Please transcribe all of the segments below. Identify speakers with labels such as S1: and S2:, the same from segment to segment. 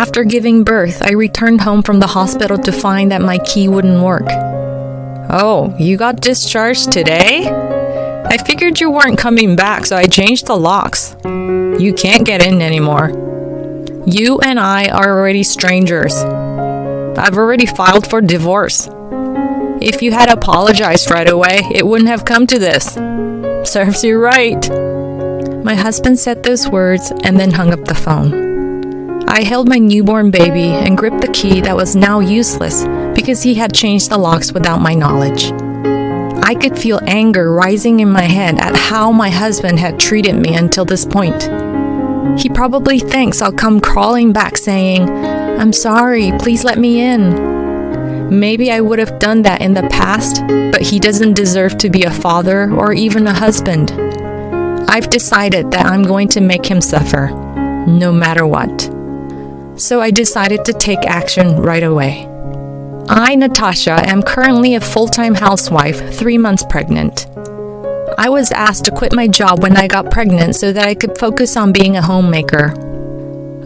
S1: After giving birth, I returned home from the hospital to find that my key wouldn't work. "Oh, you got discharged today? I figured you weren't coming back, so I changed the locks. You can't get in anymore. You and I are already strangers. I've already filed for divorce. If you had apologized right away, it wouldn't have come to this. Serves you right." My husband said those words and then hung up the phone. I held my newborn baby and gripped the key that was now useless because he had changed the locks without my knowledge. I could feel anger rising in my head at how my husband had treated me until this point. He probably thinks I'll come crawling back saying, "I'm sorry, please let me in." Maybe I would have done that in the past, but he doesn't deserve to be a father or even a husband. I've decided that I'm going to make him suffer, no matter what. So I decided to take action right away. I, Natasha, am currently a full-time housewife, 3 months pregnant. I was asked to quit my job when I got pregnant so that I could focus on being a homemaker.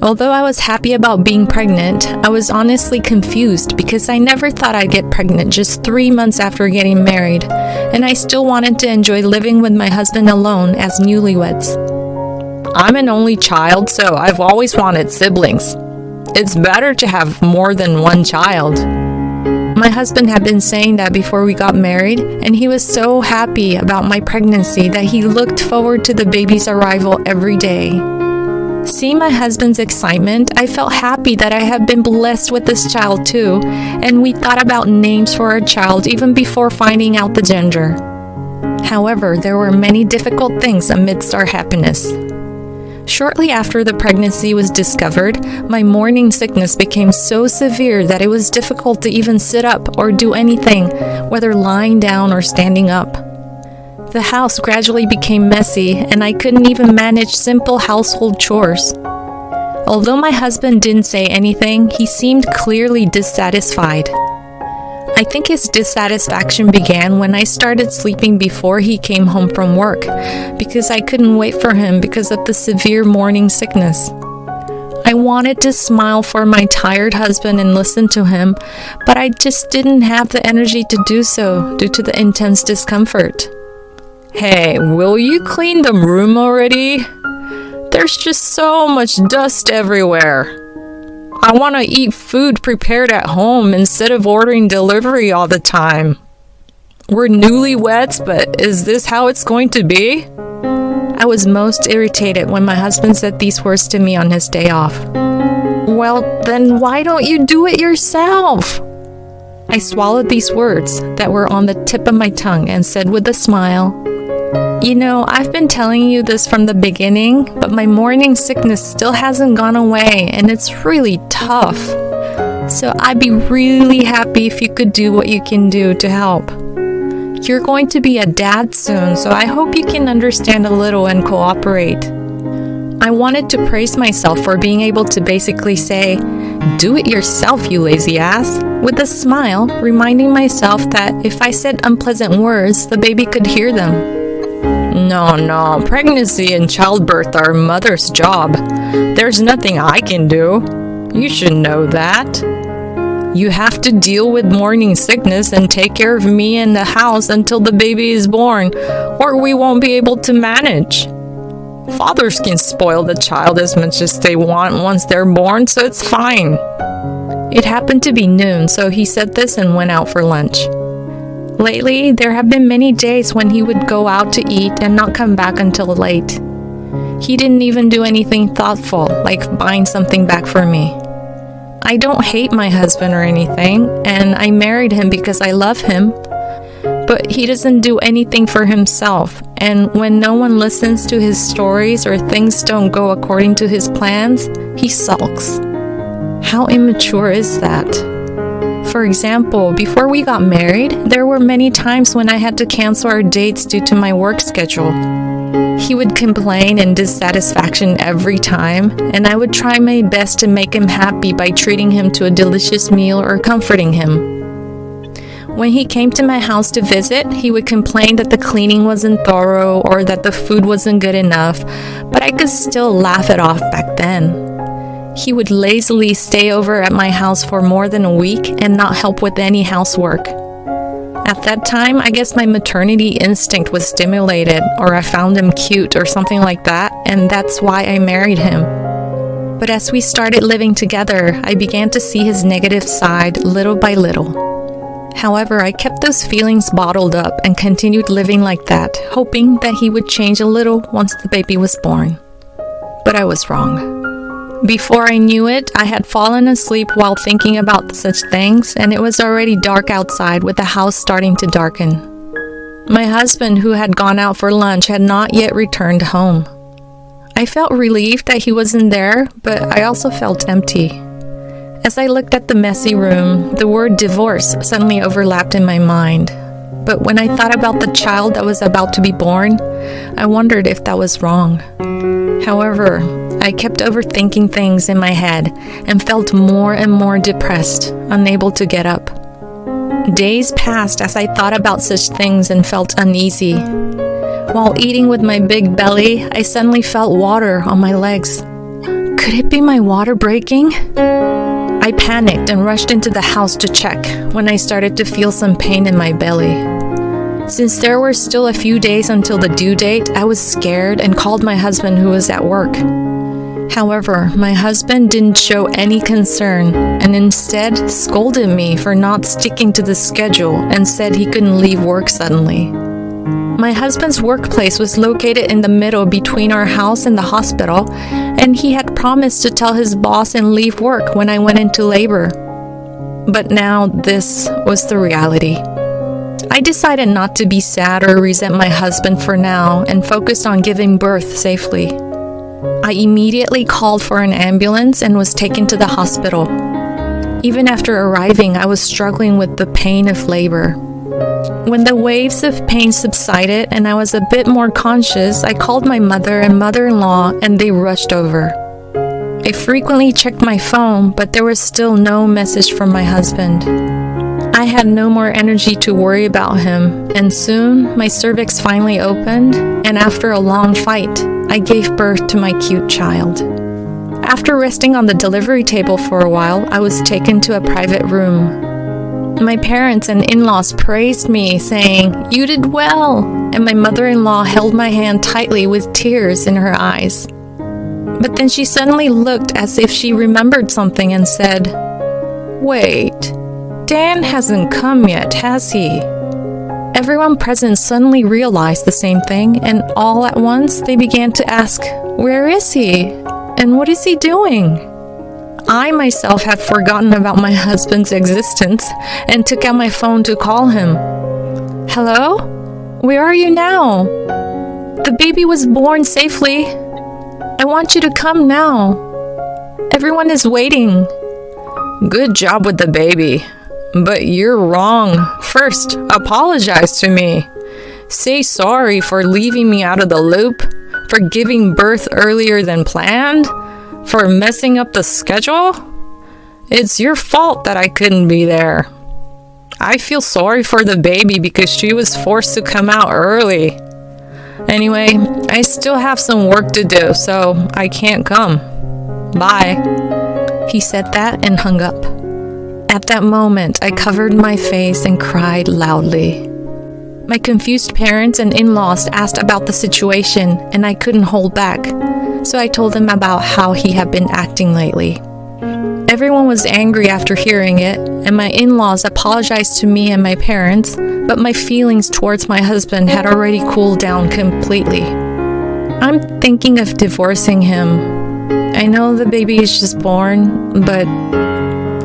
S1: Although I was happy about being pregnant, I was honestly confused because I never thought I'd get pregnant just 3 months after getting married, and I still wanted to enjoy living with my husband alone as newlyweds. I'm an only child, so I've always wanted siblings. It's better to have more than one child. My husband had been saying that before we got married, and he was so happy about my pregnancy that he looked forward to the baby's arrival every day. Seeing my husband's excitement, I felt happy that I had been blessed with this child too, and we thought about names for our child even before finding out the gender. However, there were many difficult things amidst our happiness. Shortly after the pregnancy was discovered, my morning sickness became so severe that it was difficult to even sit up or do anything, whether lying down or standing up. The house gradually became messy, and I couldn't even manage simple household chores. Although my husband didn't say anything, he seemed clearly dissatisfied. I think his dissatisfaction began when I started sleeping before he came home from work, because I couldn't wait for him because of the severe morning sickness. I wanted to smile for my tired husband and listen to him, but I just didn't have the energy to do so due to the intense discomfort. "Hey, will you clean the room already? There's just so much dust everywhere. I want to eat food prepared at home instead of ordering delivery all the time. We're newlyweds, but is this how it's going to be?" I was most irritated when my husband said these words to me on his day off. "Well, then why don't you do it yourself?" I swallowed these words that were on the tip of my tongue and said with a smile, "You know, I've been telling you this from the beginning, but my morning sickness still hasn't gone away and it's really tough. So I'd be really happy if you could do what you can do to help. You're going to be a dad soon, so I hope you can understand a little and cooperate." I wanted to praise myself for being able to basically say, "Do it yourself, you lazy ass," with a smile, reminding myself that if I said unpleasant words, the baby could hear them. No, pregnancy and childbirth are mother's job. There's nothing I can do. You should know that. You have to deal with morning sickness and take care of me and the house until the baby is born, or we won't be able to manage. Fathers can spoil the child as much as they want once they're born, so it's fine." It happened to be noon, so he said this and went out for lunch. Lately, there have been many days when he would go out to eat and not come back until late. He didn't even do anything thoughtful, like buying something back for me. I don't hate my husband or anything, and I married him because I love him, but he doesn't do anything for himself, and when no one listens to his stories or things don't go according to his plans, he sulks. How immature is that? For example, before we got married, there were many times when I had to cancel our dates due to my work schedule. He would complain in dissatisfaction every time, and I would try my best to make him happy by treating him to a delicious meal or comforting him. When he came to my house to visit, he would complain that the cleaning wasn't thorough or that the food wasn't good enough, but I could still laugh it off back then. He would lazily stay over at my house for more than a week and not help with any housework. At that time, I guess my maternity instinct was stimulated, or I found him cute or something like that, and that's why I married him. But as we started living together, I began to see his negative side little by little. However, I kept those feelings bottled up and continued living like that, hoping that he would change a little once the baby was born. But I was wrong. Before I knew it, I had fallen asleep while thinking about such things, and it was already dark outside with the house starting to darken. My husband, who had gone out for lunch, had not yet returned home. I felt relieved that he wasn't there, but I also felt empty. As I looked at the messy room, the word divorce suddenly overlapped in my mind. But when I thought about the child that was about to be born, I wondered if that was wrong. However, I kept overthinking things in my head and felt more and more depressed, unable to get up. Days passed as I thought about such things and felt uneasy. While eating with my big belly, I suddenly felt water on my legs. Could it be my water breaking? I panicked and rushed into the house to check when I started to feel some pain in my belly. Since there were still a few days until the due date, I was scared and called my husband, who was at work. However, my husband didn't show any concern and instead scolded me for not sticking to the schedule and said he couldn't leave work suddenly. My husband's workplace was located in the middle between our house and the hospital, and he had promised to tell his boss and leave work when I went into labor. But now this was the reality. I decided not to be sad or resent my husband for now and focused on giving birth safely. I immediately called for an ambulance and was taken to the hospital. Even after arriving, I was struggling with the pain of labor. When the waves of pain subsided and I was a bit more conscious, I called my mother and mother-in-law and they rushed over. I frequently checked my phone, but there was still no message from my husband. I had no more energy to worry about him, and soon my cervix finally opened, and after a long fight, I gave birth to my cute child. After resting on the delivery table for a while, I was taken to a private room. My parents and in-laws praised me, saying, "You did well," and my mother-in-law held my hand tightly with tears in her eyes. But then she suddenly looked as if she remembered something and said, "Wait, Dan hasn't come yet, has he?" Everyone present suddenly realized the same thing, and all at once they began to ask, "Where is he? And what is he doing?" I myself had forgotten about my husband's existence and took out my phone to call him. "Hello? Where are you now? The baby was born safely. I want you to come now. Everyone is waiting." "Good job with the baby. But you're wrong. First, apologize to me. Say sorry for leaving me out of the loop, for giving birth earlier than planned, for messing up the schedule. It's your fault that I couldn't be there. I feel sorry for the baby because she was forced to come out early. Anyway, I still have some work to do, so I can't come. Bye." He said that and hung up. At that moment, I covered my face and cried loudly. My confused parents and in-laws asked about the situation, and I couldn't hold back, so I told them about how he had been acting lately. Everyone was angry after hearing it, and my in-laws apologized to me and my parents, but my feelings towards my husband had already cooled down completely. I'm thinking of divorcing him. I know the baby is just born, but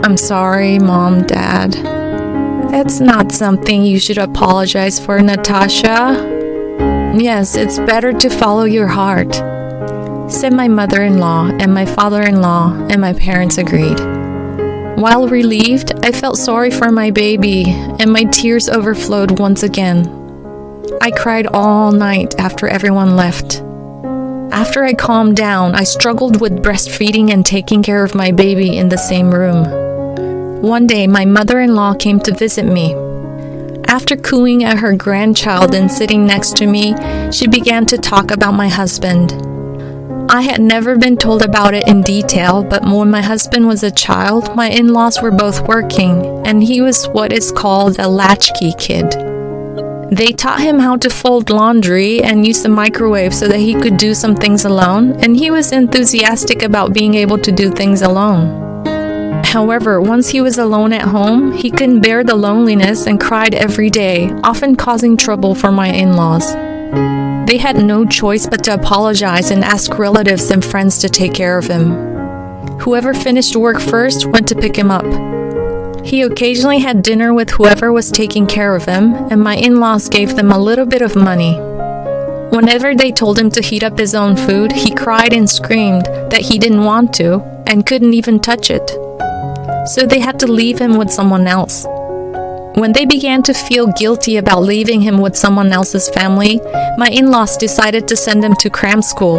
S1: I'm sorry, Mom, Dad. That's not something you should apologize for, Natasha. Yes, it's better to follow your heart, said my mother-in-law, and my father-in-law and my parents agreed. While relieved, I felt sorry for my baby, and my tears overflowed once again. I cried all night after everyone left. After I calmed down, I struggled with breastfeeding and taking care of my baby in the same room. One day, my mother-in-law came to visit me. After cooing at her grandchild and sitting next to me, she began to talk about my husband. I had never been told about it in detail, but when my husband was a child, my in-laws were both working, and he was what is called a latchkey kid. They taught him how to fold laundry and use the microwave so that he could do some things alone, and he was enthusiastic about being able to do things alone. However, once he was alone at home, he couldn't bear the loneliness and cried every day, often causing trouble for my in-laws. They had no choice but to apologize and ask relatives and friends to take care of him. Whoever finished work first went to pick him up. He occasionally had dinner with whoever was taking care of him, and my in-laws gave them a little bit of money. Whenever they told him to heat up his own food, he cried and screamed that he didn't want to and couldn't even touch it. So they had to leave him with someone else. When they began to feel guilty about leaving him with someone else's family, my in-laws decided to send him to cram school.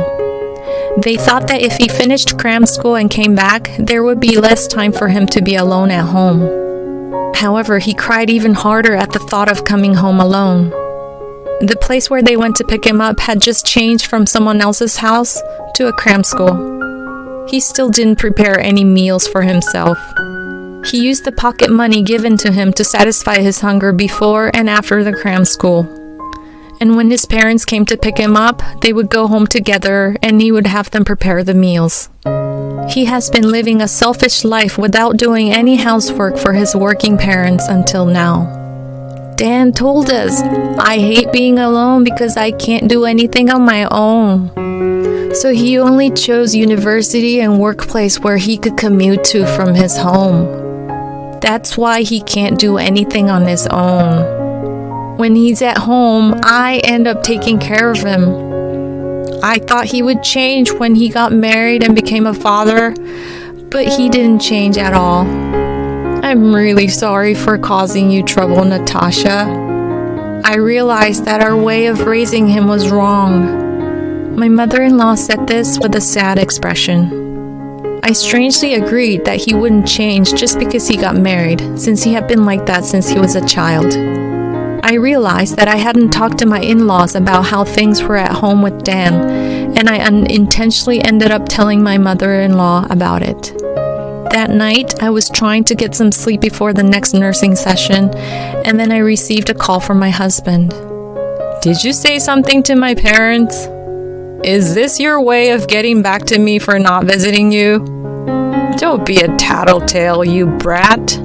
S1: They thought that if he finished cram school and came back, there would be less time for him to be alone at home. However, he cried even harder at the thought of coming home alone. The place where they went to pick him up had just changed from someone else's house to a cram school. He still didn't prepare any meals for himself. He used the pocket money given to him to satisfy his hunger before and after the cram school. And when his parents came to pick him up, they would go home together and he would have them prepare the meals. He has been living a selfish life without doing any housework for his working parents until now. Dan told us, "I hate being alone because I can't do anything on my own." So he only chose university and workplace where he could commute to from his home. That's why he can't do anything on his own. When he's at home, I end up taking care of him. I thought he would change when he got married and became a father, but he didn't change at all. I'm really sorry for causing you trouble, Natasha. I realized that our way of raising him was wrong. My mother-in-law said this with a sad expression. I strangely agreed that he wouldn't change just because he got married, since he had been like that since he was a child. I realized that I hadn't talked to my in-laws about how things were at home with Dan, and I unintentionally ended up telling my mother-in-law about it. That night, I was trying to get some sleep before the next nursing session, and then I received a call from my husband. "Did you say something to my parents? Is this your way of getting back to me for not visiting you? Don't be a tattletale, you brat."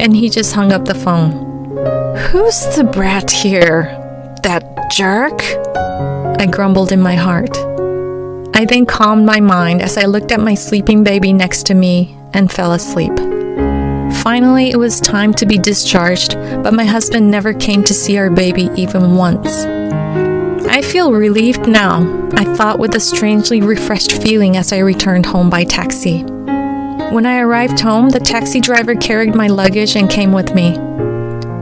S1: And he just hung up the phone. Who's the brat here? That jerk? I grumbled in my heart. I then calmed my mind as I looked at my sleeping baby next to me and fell asleep. Finally, it was time to be discharged, but my husband never came to see our baby even once. I feel relieved now, I thought with a strangely refreshed feeling as I returned home by taxi. When I arrived home, the taxi driver carried my luggage and came with me.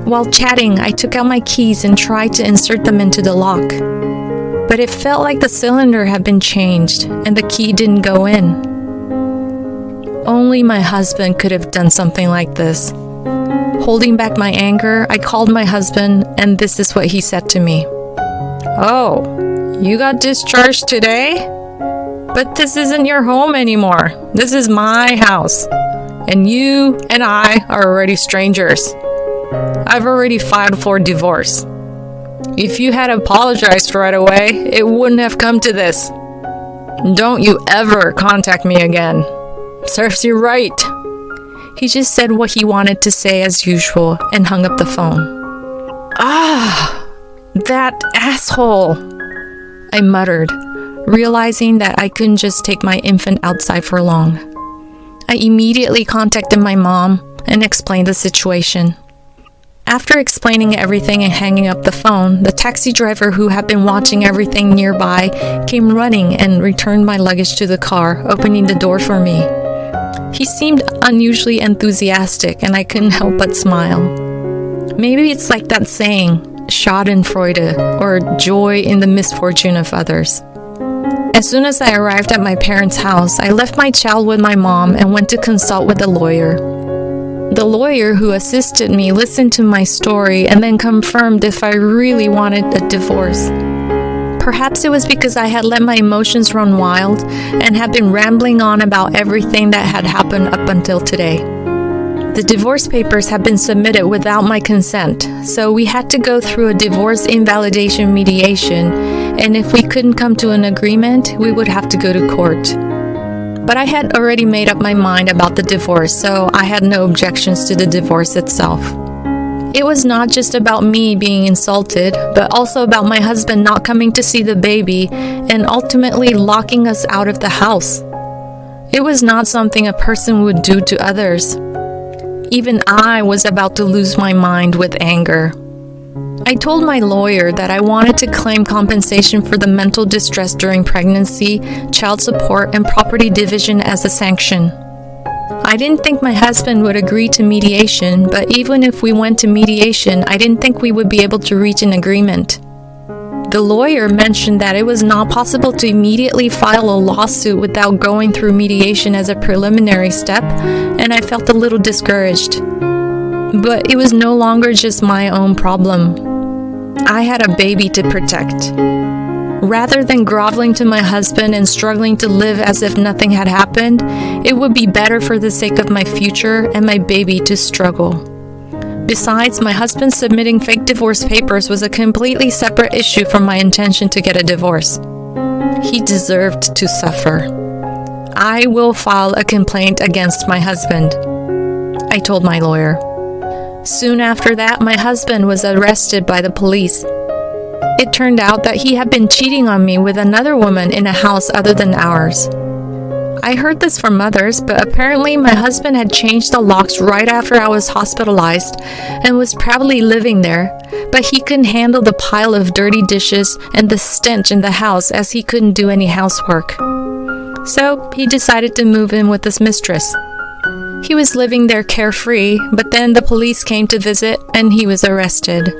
S1: While chatting, I took out my keys and tried to insert them into the lock. But it felt like the cylinder had been changed and the key didn't go in. Only my husband could have done something like this. Holding back my anger, I called my husband and this is what he said to me. "Oh, you got discharged today? But this isn't your home anymore. This is my house. And you and I are already strangers. I've already filed for divorce. If you had apologized right away, it wouldn't have come to this. Don't you ever contact me again. Serves you right." He just said what he wanted to say as usual and hung up the phone. That asshole, I muttered, realizing that I couldn't just take my infant outside for long. I immediately contacted my mom and explained the situation. After explaining everything and hanging up the phone, the taxi driver who had been watching everything nearby came running and returned my luggage to the car, opening the door for me. He seemed unusually enthusiastic and I couldn't help but smile. Maybe it's like that saying, Schadenfreude, or joy in the misfortune of others. As soon as I arrived at my parents' house, I left my child with my mom and went to consult with a lawyer. The lawyer who assisted me listened to my story and then confirmed if I really wanted a divorce. Perhaps it was because I had let my emotions run wild and had been rambling on about everything that had happened up until today. The divorce papers had been submitted without my consent, so we had to go through a divorce invalidation mediation, and if we couldn't come to an agreement, we would have to go to court. But I had already made up my mind about the divorce, so I had no objections to the divorce itself. It was not just about me being insulted, but also about my husband not coming to see the baby and ultimately locking us out of the house. It was not something a person would do to others. Even I was about to lose my mind with anger. I told my lawyer that I wanted to claim compensation for the mental distress during pregnancy, child support, and property division as a sanction. I didn't think my husband would agree to mediation, but even if we went to mediation, I didn't think we would be able to reach an agreement. The lawyer mentioned that it was not possible to immediately file a lawsuit without going through mediation as a preliminary step, and I felt a little discouraged. But it was no longer just my own problem. I had a baby to protect. Rather than groveling to my husband and struggling to live as if nothing had happened, it would be better for the sake of my future and my baby to struggle. Besides, my husband submitting fake divorce papers was a completely separate issue from my intention to get a divorce. He deserved to suffer. I will file a complaint against my husband, I told my lawyer. Soon after that, my husband was arrested by the police. It turned out that he had been cheating on me with another woman in a house other than ours. I heard this from others, but apparently my husband had changed the locks right after I was hospitalized and was probably living there, but he couldn't handle the pile of dirty dishes and the stench in the house as he couldn't do any housework. So he decided to move in with his mistress. He was living there carefree, but then the police came to visit and he was arrested.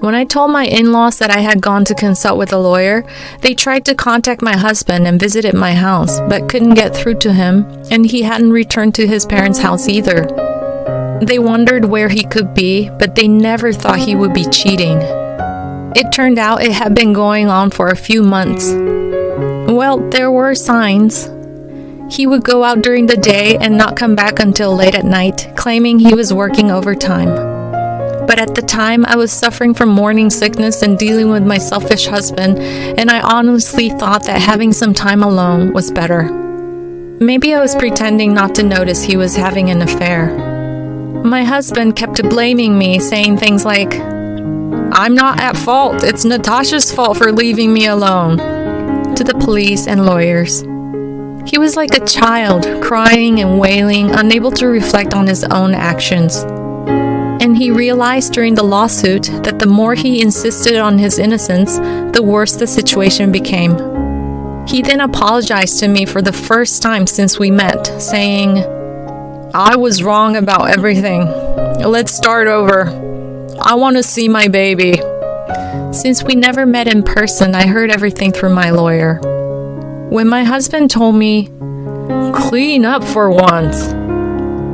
S1: When I told my in-laws that I had gone to consult with a lawyer, they tried to contact my husband and visited my house, but couldn't get through to him, and he hadn't returned to his parents' house either. They wondered where he could be, but they never thought he would be cheating. It turned out it had been going on for a few months. Well, there were signs. He would go out during the day and not come back until late at night, claiming he was working overtime. But at the time, I was suffering from morning sickness and dealing with my selfish husband, and I honestly thought that having some time alone was better. Maybe I was pretending not to notice he was having an affair. My husband kept blaming me, saying things like, "I'm not at fault, it's Natasha's fault for leaving me alone," to the police and lawyers. He was like a child, crying and wailing, unable to reflect on his own actions. And he realized during the lawsuit that the more he insisted on his innocence, the worse the situation became. He then apologized to me for the first time since we met, saying, "I was wrong about everything. Let's start over. I want to see my baby." Since we never met in person, I heard everything through my lawyer. When my husband told me, "Clean up for once,"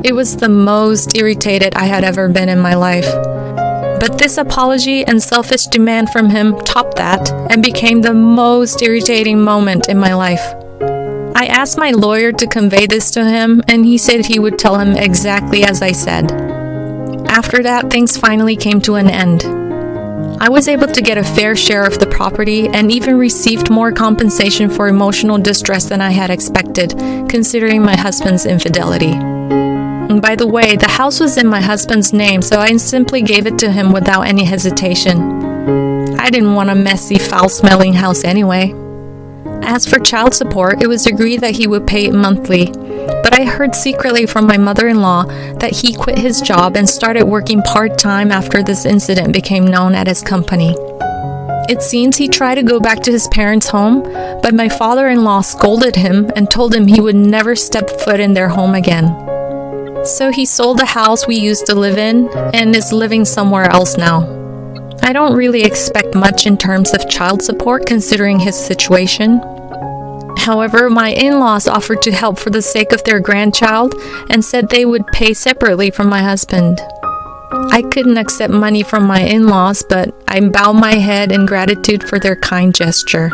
S1: it was the most irritated I had ever been in my life. But this apology and selfish demand from him topped that and became the most irritating moment in my life. I asked my lawyer to convey this to him, and he said he would tell him exactly as I said. After that, things finally came to an end. I was able to get a fair share of the property and even received more compensation for emotional distress than I had expected, considering my husband's infidelity. And by the way, the house was in my husband's name, so I simply gave it to him without any hesitation. I didn't want a messy, foul-smelling house anyway. As for child support, it was agreed that he would pay it monthly, but I heard secretly from my mother-in-law that he quit his job and started working part-time after this incident became known at his company. It seems he tried to go back to his parents' home, but my father-in-law scolded him and told him he would never step foot in their home again. So he sold the house we used to live in and is living somewhere else now. I don't really expect much in terms of child support considering his situation. However, my in-laws offered to help for the sake of their grandchild and said they would pay separately from my husband. I couldn't accept money from my in-laws, but I bowed my head in gratitude for their kind gesture.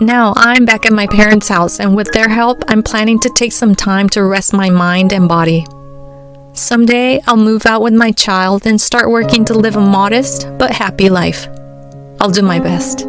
S1: Now I'm back at my parents' house, and with their help, I'm planning to take some time to rest my mind and body. Someday, I'll move out with my child and start working to live a modest but happy life. I'll do my best.